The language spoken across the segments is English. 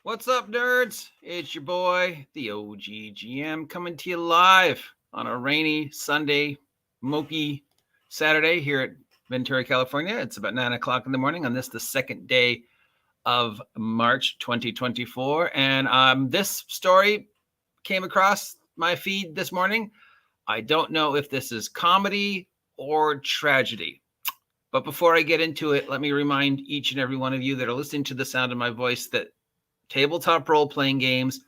What's up, nerds? It's your boy, the OGGM, coming to you live on a rainy Sunday, smoky Saturday here at Ventura, California. It's about 9 o'clock in the morning on the second day of March 2024. And this story came across my feed this morning. I don't know if this is comedy or tragedy. But before I get into it, let me remind each and every one of you that are listening to the sound of my voice that tabletop role-playing games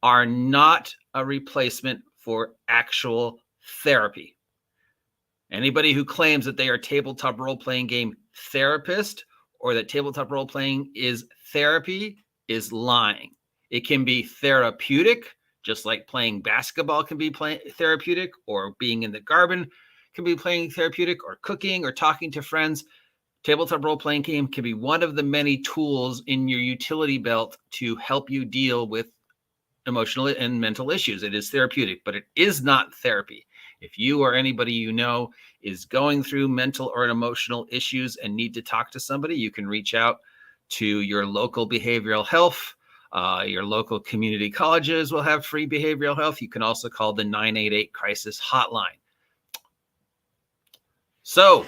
are not a replacement for actual therapy. Anybody who claims that they are tabletop role-playing game therapist or that tabletop role-playing is therapy is lying. It can be therapeutic, just like playing basketball can be therapeutic, or being in the garden can be playing therapeutic, or cooking or talking to friends. Tabletop role-playing game can be one of the many tools in your utility belt to help you deal with emotional and mental issues. It is therapeutic, but it is not therapy. If you or anybody you know is going through mental or emotional issues and need to talk to somebody, you can reach out to your local behavioral health. Your local community colleges will have free behavioral health. You can also call the 988 crisis hotline. So,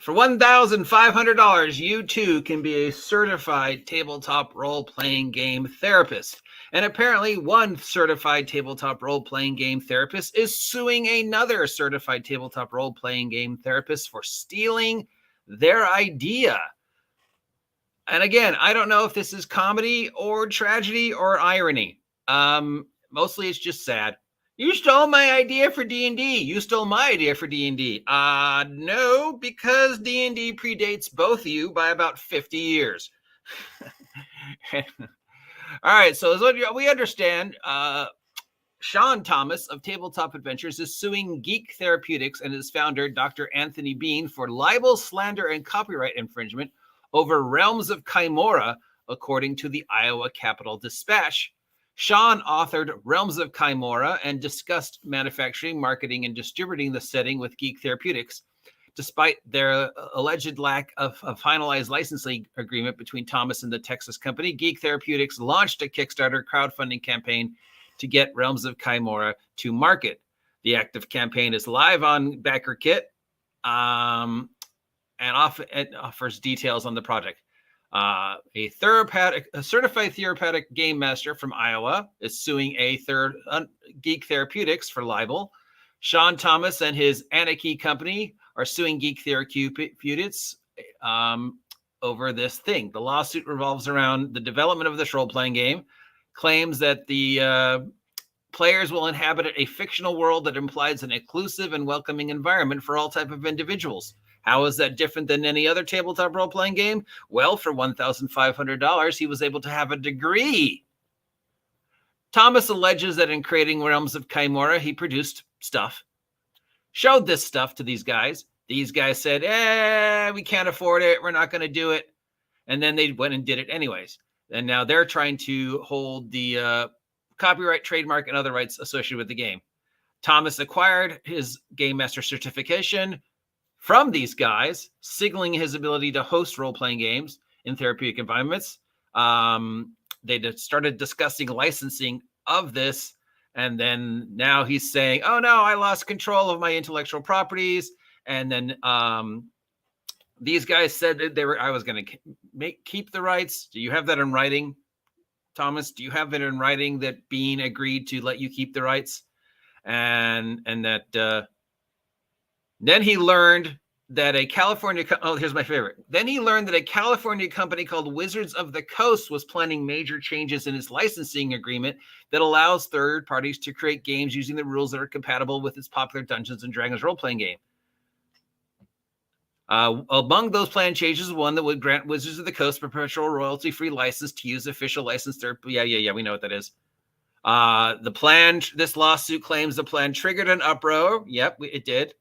for $1,500, you too can be a certified tabletop role-playing game therapist. And apparently one certified tabletop role-playing game therapist is suing another certified tabletop role-playing game therapist for stealing their idea. And again, I don't know if this is comedy or tragedy or irony. Mostly it's just sad. You stole my idea for D&D. You stole my idea for D&D. No, because D&D predates both of you by about 50 years. All right, so as we understand, Sean Thomas of Tabletop Adventures is suing Geek Therapeutics and its founder, Dr. Anthony Bean, for libel, slander, and copyright infringement over Realms of Chimera, according to the Iowa Capital Dispatch. Sean authored Realms of Chimera and discussed manufacturing, marketing, and distributing the setting with Geek Therapeutics. Despite their alleged lack of a finalized licensing agreement between Thomas and the Texas company, Geek Therapeutics launched a Kickstarter crowdfunding campaign to get Realms of Chimera to market. The active campaign is live on BackerKit and offers details on the project. A certified therapeutic game master from Iowa is suing Geek Therapeutics for libel. Sean Thomas and his Anarchy company are suing Geek Therapeutics over this thing. The lawsuit revolves around the development of this role-playing game, claims that the players will inhabit a fictional world that implies an inclusive and welcoming environment for all type of individuals. How is that different than any other tabletop role-playing game? Well, for $1,500, he was able to have a degree. Thomas alleges that in creating Realms of Chimera, he produced stuff, showed this stuff to these guys. These guys said, we can't afford it. We're not going to do it. And then they went and did it anyways. And now they're trying to hold the copyright, trademark, and other rights associated with the game. Thomas acquired his Game Master certification from these guys, signaling his ability to host role-playing games in therapeutic environments. They started discussing licensing of this, and then now he's saying, oh no, I lost control of my intellectual properties. And then these guys said that I was going to keep the rights. Do you have that in writing, Thomas? Do you have it in writing that Bean agreed to let you keep the rights? And that then he learned that here's my favorite. Then he learned that a California company called Wizards of the Coast was planning major changes in its licensing agreement that allows third parties to create games using the rules that are compatible with its popular Dungeons and Dragons role-playing game. Among those planned changes, one that would grant Wizards of the Coast perpetual royalty-free license to use official licensed therapy. Yeah, we know what that is. This lawsuit claims the plan triggered an uproar. Yep, it did.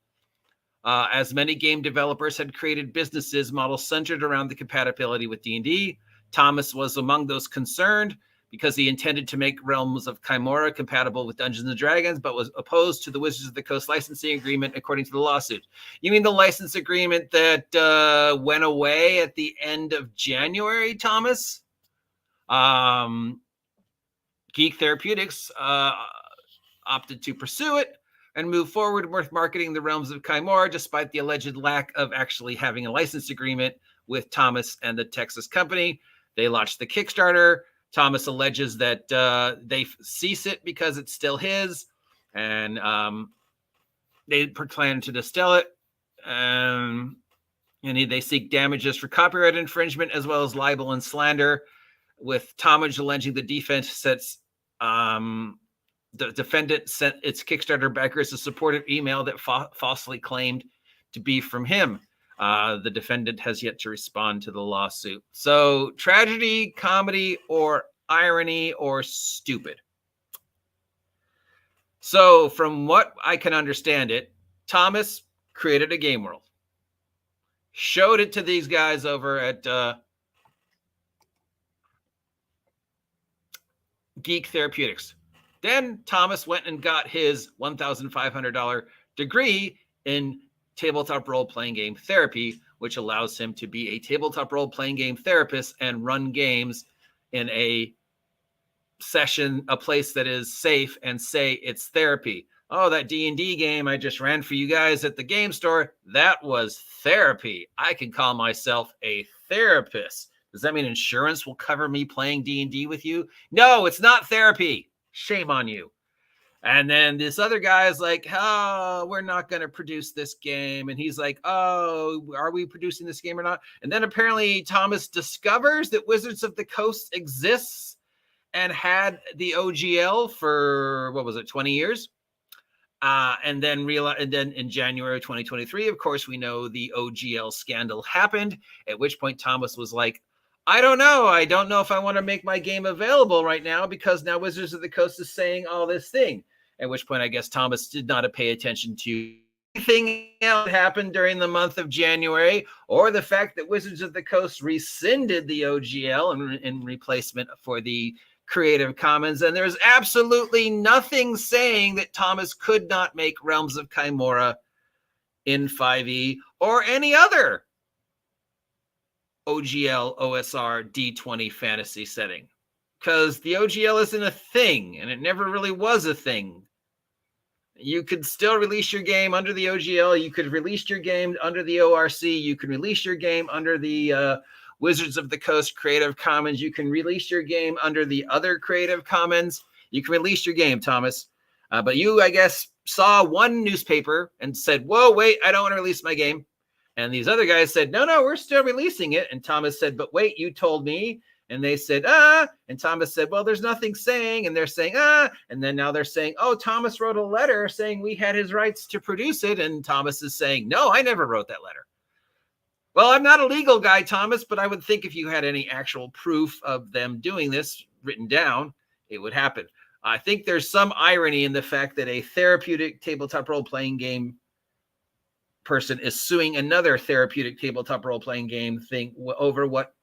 As many game developers had created businesses models centered around the compatibility with D&D. Thomas was among those concerned because he intended to make Realms of Chimera compatible with Dungeons and Dragons, but was opposed to the Wizards of the Coast licensing agreement, according to the lawsuit. You mean the license agreement that went away at the end of January, Thomas? Geek Therapeutics opted to pursue it and move forward with marketing the Realms of Chimera, despite the alleged lack of actually having a license agreement with Thomas and the Texas company. They launched the Kickstarter. Thomas alleges that they cease it because it's still his, and they plan to distill it. And they seek damages for copyright infringement as well as libel and slander, with Thomas alleging the defense sets the defendant sent its Kickstarter backers a supportive email that falsely claimed to be from him. The defendant has yet to respond to the lawsuit. So tragedy, comedy, or irony, or stupid. So from what I can understand it, Thomas created a game world, showed it to these guys over at Geek Therapeutics. Then Thomas went and got his $1,500 degree in tabletop role-playing game therapy, which allows him to be a tabletop role-playing game therapist and run games in a session, a place that is safe, and say it's therapy. Oh, that D&D game I just ran for you guys at the game store, that was therapy. I can call myself a therapist. Does that mean insurance will cover me playing D&D with you? No, it's not therapy. Shame on you. And then this other guy is like, oh, we're not going to produce this game. And he's like, oh, are we producing this game or not? And then apparently Thomas discovers that Wizards of the Coast exists and had the OGL for, 20 years? And then in January of 2023, of course, we know the OGL scandal happened, at which point Thomas was like, I don't know. I don't know if I want to make my game available right now because now Wizards of the Coast is saying all this thing. At which point, I guess Thomas did not pay attention to anything else that happened during the month of January, or the fact that Wizards of the Coast rescinded the OGL in replacement for the Creative Commons. And there's absolutely nothing saying that Thomas could not make Realms of Chimera in 5e or any other OGL, OSR, D20 fantasy setting, because the OGL isn't a thing, and it never really was a thing. You could still release your game under the OGL. You could release your game under the ORC. You can release your game under the Wizards of the Coast Creative Commons. You can release your game under the other Creative Commons. You can release your game, Thomas. But you, I guess, saw one newspaper and said, whoa, wait, I don't want to release my game. And these other guys said, no, we're still releasing it. And Thomas said, but wait, you told me. And they said, and Thomas said, well, there's nothing saying. And they're saying, and then now they're saying, oh, Thomas wrote a letter saying we had his rights to produce it. And Thomas is saying, no, I never wrote that letter. Well, I'm not a legal guy, Thomas, but I would think if you had any actual proof of them doing this written down, it would happen. I think there's some irony in the fact that a therapeutic tabletop role-playing game person is suing another therapeutic tabletop role-playing game thing over what,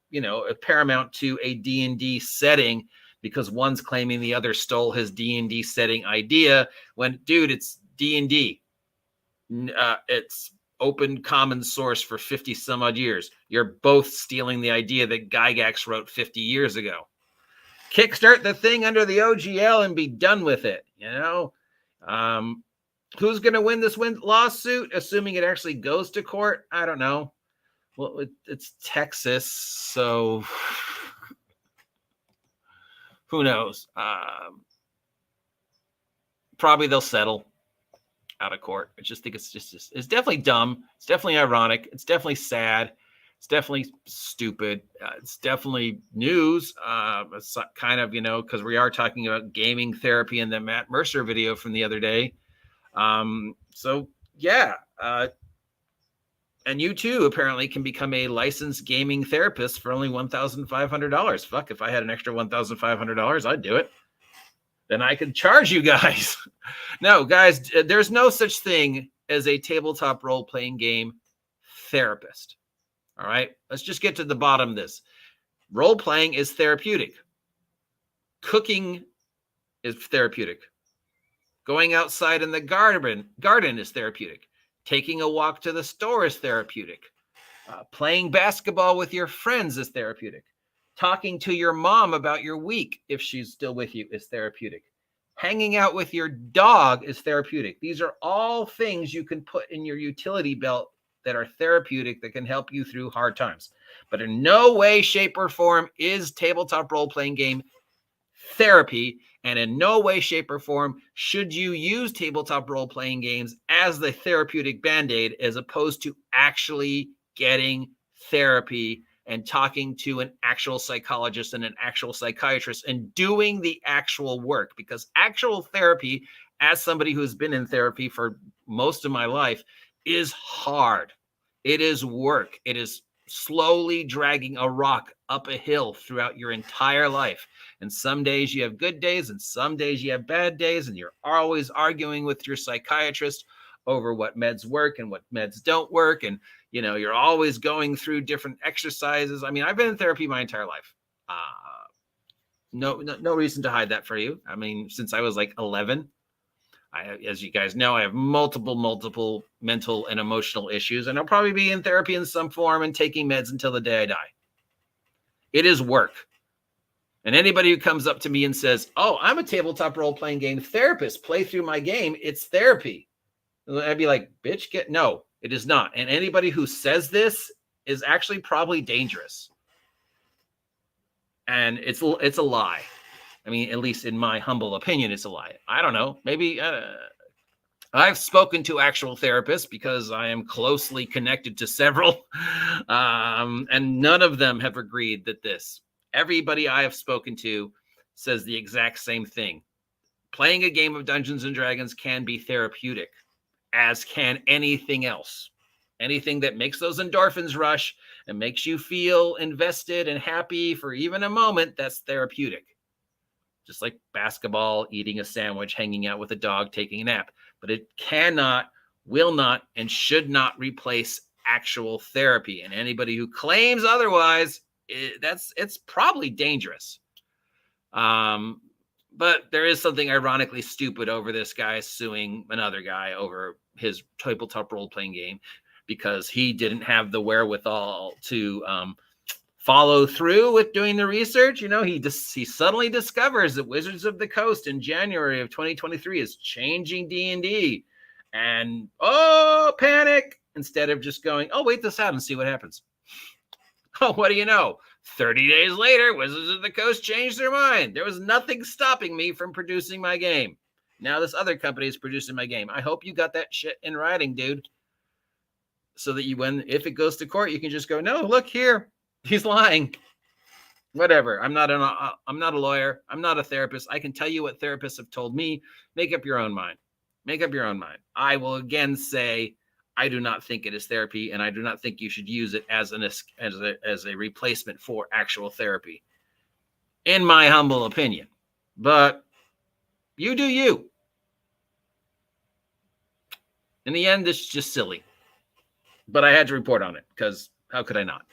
paramount to a D&D setting, because one's claiming the other stole his D&D setting idea when, dude, it's D&D. It's open common source for 50 some odd years. You're both stealing the idea that Gygax wrote 50 years ago. Kickstart the thing under the OGL and be done with it. Who's going to win this lawsuit, assuming it actually goes to court? I don't know. Well, it's Texas, so who knows? Probably they'll settle out of court. I just think it's definitely dumb. It's definitely ironic. It's definitely sad. It's definitely stupid. It's definitely news. It's kind of, because we are talking about gaming therapy in the Matt Mercer video from the other day. So yeah, and you too apparently can become a licensed gaming therapist for only $1,500. Fuck, if I had an extra $1,500, I'd do it. Then I could charge you guys. No, guys, there's no such thing as a tabletop role-playing game therapist. All right, let's just get to the bottom of this. Role-playing is therapeutic. Cooking is therapeutic. Going outside in the garden is therapeutic. Taking a walk to the store is therapeutic. Playing basketball with your friends is therapeutic. Talking to your mom about your week, if she's still with you, is therapeutic. Hanging out with your dog is therapeutic. These are all things you can put in your utility belt that are therapeutic, that can help you through hard times. But in no way, shape, or form is tabletop role-playing game therapy, and in no way, shape, or form should you use tabletop role-playing games as the therapeutic band-aid, as opposed to actually getting therapy and talking to an actual psychologist and an actual psychiatrist and doing the actual work. Because actual therapy, as somebody who's been in therapy for most of my life, is hard. It is work. It is slowly dragging a rock up a hill throughout your entire life. And some days you have good days and some days you have bad days, and you're always arguing with your psychiatrist over what meds work and what meds don't work. And, you know, you're always going through different exercises. I mean, I've been in therapy my entire life. No reason to hide that for you. I mean, since I was like 11, as you guys know, I have multiple mental and emotional issues, and I'll probably be in therapy in some form and taking meds until the day I die. It is work. And anybody who comes up to me and says, "Oh, I'm a tabletop role-playing game therapist, play through my game, it's therapy," I'd be like, "Bitch, no, it is not." And anybody who says this is actually probably dangerous. And it's a lie. I mean, at least in my humble opinion, it's a lie. I don't know. Maybe I've spoken to actual therapists because I am closely connected to several, and none of them have agreed that everybody I have spoken to says the exact same thing. Playing a game of Dungeons and Dragons can be therapeutic, as can anything else. Anything that makes those endorphins rush and makes you feel invested and happy for even a moment, that's therapeutic. Just like basketball, eating a sandwich, hanging out with a dog, taking a nap. But it cannot, will not, and should not replace actual therapy. And anybody who claims otherwise, it's probably dangerous. But there is something ironically stupid over this guy suing another guy over his tabletop role-playing game because he didn't have the wherewithal to follow through with doing the research. You know, he suddenly discovers that Wizards of the Coast in January of 2023 is changing D&D, and panic, instead of just going, "Oh, wait this out and see what happens." Oh, what do you know? 30 days later, Wizards of the Coast changed their mind. There was nothing stopping me from producing my game. Now this other company is producing my game. I hope you got that shit in writing, dude. So that if it goes to court, you can just go, "No, look here. He's lying." Whatever. I'm not a lawyer. I'm not a therapist. I can tell you what therapists have told me. Make up your own mind. Make up your own mind. I will again say, I do not think it is therapy, and I do not think you should use it as a replacement for actual therapy, in my humble opinion. But you do you. In the end, this is just silly. But I had to report on it because how could I not?